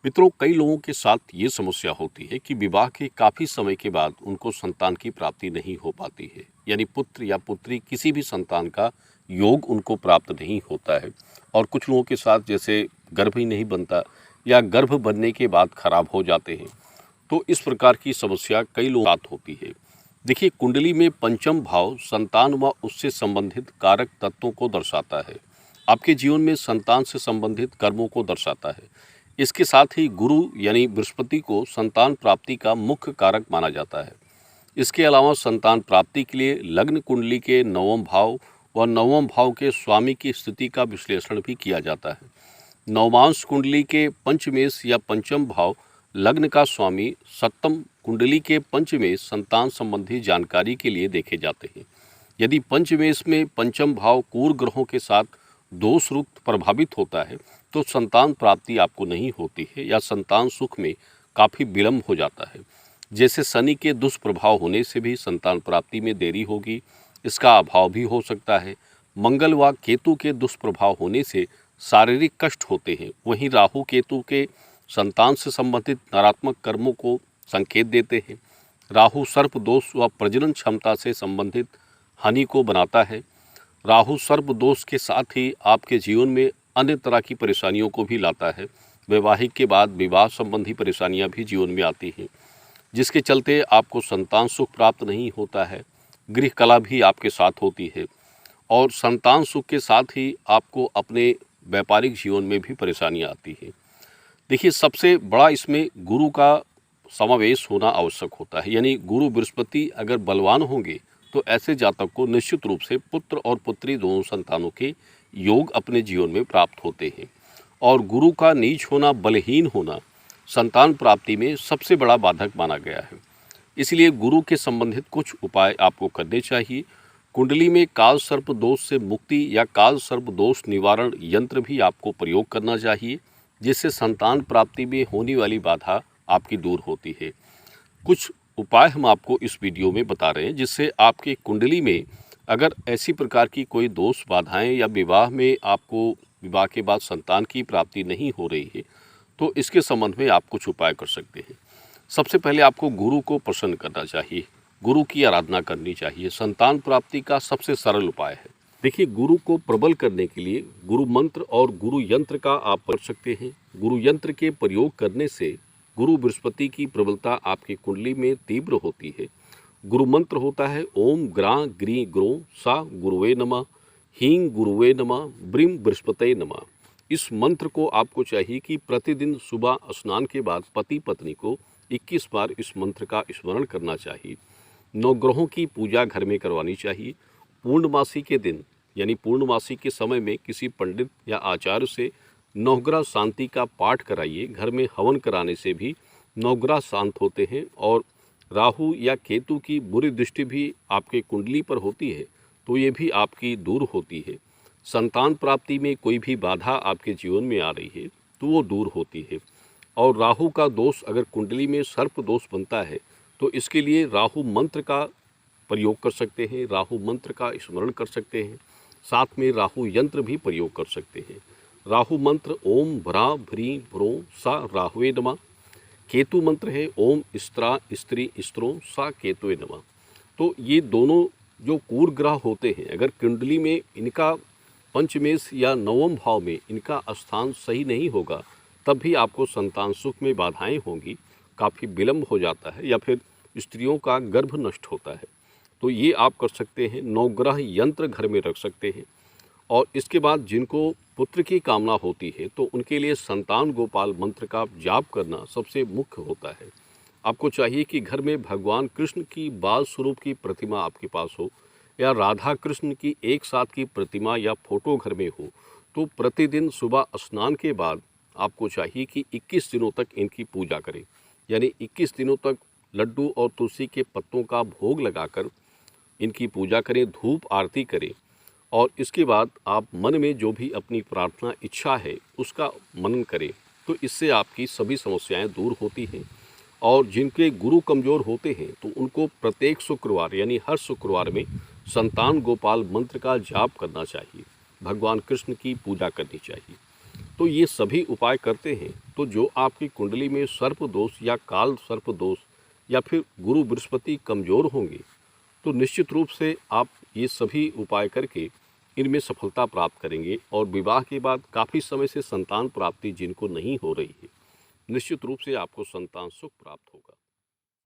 मित्रों, कई लोगों के साथ ये समस्या होती है कि विवाह के काफी समय के बाद उनको संतान की प्राप्ति नहीं हो पाती है। यानी पुत्र या पुत्री किसी भी संतान का योग उनको प्राप्त नहीं होता है। और कुछ लोगों के साथ जैसे गर्भ ही नहीं बनता या गर्भ बनने के बाद खराब हो जाते हैं। तो इस प्रकार की समस्या कई लोगों के साथ होती है। देखिए, कुंडली में पंचम भाव संतान व उससे संबंधित कारक तत्वों को दर्शाता है। आपके जीवन में संतान से संबंधित कर्मों को दर्शाता है। इसके साथ ही गुरु यानी बृहस्पति को संतान प्राप्ति का मुख्य कारक माना जाता है। इसके अलावा संतान प्राप्ति के लिए लग्न कुंडली के नवम भाव व नवम भाव के स्वामी की स्थिति का विश्लेषण भी किया जाता है। नवमांश कुंडली के पंचमेश या पंचम भाव लग्न का स्वामी सप्तम कुंडली के पंचमेश संतान संबंधी जानकारी के लिए देखे जाते हैं। यदि पंचमेश में पंचम भाव कूर ग्रहों के साथ दोष रूप प्रभावित होता है तो संतान प्राप्ति आपको नहीं होती है या संतान सुख में काफ़ी विलम्ब हो जाता है। जैसे शनि के दुष्प्रभाव होने से भी संतान प्राप्ति में देरी होगी, इसका अभाव भी हो सकता है। मंगल व केतु के दुष्प्रभाव होने से शारीरिक कष्ट होते हैं। वहीं राहु केतु के संतान से संबंधित नकारात्मक कर्मों को संकेत देते हैं। राहु सर्प दोष व प्रजनन क्षमता से संबंधित हानि को बनाता है। राहु सर्प दोष के साथ ही आपके जीवन में अन्य तरह की परेशानियों को भी लाता है। वैवाहिक के बाद विवाह संबंधी परेशानियां भी जीवन में आती हैं, जिसके चलते आपको संतान सुख प्राप्त नहीं होता है। गृह कला भी आपके साथ होती है और संतान सुख के साथ ही आपको अपने व्यापारिक जीवन में भी परेशानियां आती हैं। देखिए, सबसे बड़ा इसमें गुरु का समावेश होना आवश्यक होता है। यानी गुरु बृहस्पति अगर बलवान होंगे तो ऐसे जातक को निश्चित रूप से पुत्र और पुत्री दोनों संतानों के योग अपने जीवन में प्राप्त होते हैं। और गुरु का नीच होना, बलहीन होना संतान प्राप्ति में सबसे बड़ा बाधक माना गया है। इसलिए गुरु के संबंधित कुछ उपाय आपको करने चाहिए। कुंडली में काल सर्प दोष से मुक्ति या काल सर्प दोष निवारण यंत्र भी आपको प्रयोग करना चाहिए, जिससे संतान प्राप्ति में होने वाली बाधा आपकी दूर होती है। कुछ उपाय हम आपको इस वीडियो में बता रहे हैं, जिससे आपके कुंडली में अगर ऐसी प्रकार की कोई दोष बाधाएं या विवाह में आपको विवाह के बाद संतान की प्राप्ति नहीं हो रही है तो इसके संबंध में आप कुछ उपाय कर सकते हैं। सबसे पहले आपको गुरु को प्रसन्न करना चाहिए, गुरु की आराधना करनी चाहिए। संतान प्राप्ति का सबसे सरल उपाय है। देखिए, गुरु को प्रबल करने के लिए गुरु मंत्र और गुरु यंत्र का आप पढ़ सकते हैं। गुरु यंत्र के प्रयोग करने से गुरु बृहस्पति की प्रबलता आपकी कुंडली में तीव्र होती है। गुरु मंत्र होता है ओम ग्रा ग्री ग्रो सा गुरुवे नमः, हींग गुरुवे नमः, ब्रीम बृहस्पते नमः। इस मंत्र को आपको चाहिए कि प्रतिदिन सुबह स्नान के बाद पति पत्नी को 21 बार इस मंत्र का स्मरण करना चाहिए। नवग्रहों की पूजा घर में करवानी चाहिए। पूर्णमासी के दिन यानी पूर्णमासी के समय में किसी पंडित या आचार्य से नवग्रह शांति का पाठ कराइए। घर में हवन कराने से भी नवग्रह शांत होते हैं। और राहु या केतु की बुरी दृष्टि भी आपके कुंडली पर होती है तो ये भी आपकी दूर होती है। संतान प्राप्ति में कोई भी बाधा आपके जीवन में आ रही है तो वो दूर होती है। और राहु का दोष अगर कुंडली में सर्प दोष बनता है तो इसके लिए राहु मंत्र का प्रयोग कर सकते हैं, राहु मंत्र का स्मरण कर सकते हैं। साथ में राहु यंत्र भी प्रयोग कर सकते हैं। राहु मंत्र ओम भ्रा भ्री भ्रो सा राहुवे नमः। केतु मंत्र है ओम स्त्रा स्त्री स्त्रो सा केतुवे नमः। तो ये दोनों जो कूर ग्रह होते हैं, अगर कुंडली में इनका पंचमेश या नवम भाव में इनका स्थान सही नहीं होगा तब भी आपको संतान सुख में बाधाएं होंगी, काफ़ी विलम्ब हो जाता है या फिर स्त्रियों का गर्भ नष्ट होता है। तो ये आप कर सकते हैं। नवग्रह यंत्र घर में रख सकते हैं। और इसके बाद जिनको पुत्र की कामना होती है तो उनके लिए संतान गोपाल मंत्र का जाप करना सबसे मुख्य होता है। आपको चाहिए कि घर में भगवान कृष्ण की बाल स्वरूप की प्रतिमा आपके पास हो या राधा कृष्ण की एक साथ की प्रतिमा या फोटो घर में हो तो प्रतिदिन सुबह स्नान के बाद आपको चाहिए कि 21 दिनों तक इनकी पूजा करें। यानी 21 दिनों तक लड्डू और तुलसी के पत्तों का भोग लगाकर इनकी पूजा करें, धूप आरती करें। और इसके बाद आप मन में जो भी अपनी प्रार्थना इच्छा है उसका मनन करें तो इससे आपकी सभी समस्याएं दूर होती हैं। और जिनके गुरु कमज़ोर होते हैं तो उनको प्रत्येक शुक्रवार यानी हर शुक्रवार में संतान गोपाल मंत्र का जाप करना चाहिए, भगवान कृष्ण की पूजा करनी चाहिए। तो ये सभी उपाय करते हैं तो जो आपकी कुंडली में सर्प दोष या काल सर्प दोष या फिर गुरु बृहस्पति कमज़ोर होंगे तो निश्चित रूप से आप ये सभी उपाय करके इनमें सफलता प्राप्त करेंगे और विवाह के बाद काफ़ी समय से संतान प्राप्ति जिनको नहीं हो रही है निश्चित रूप से आपको संतान सुख प्राप्त होगा।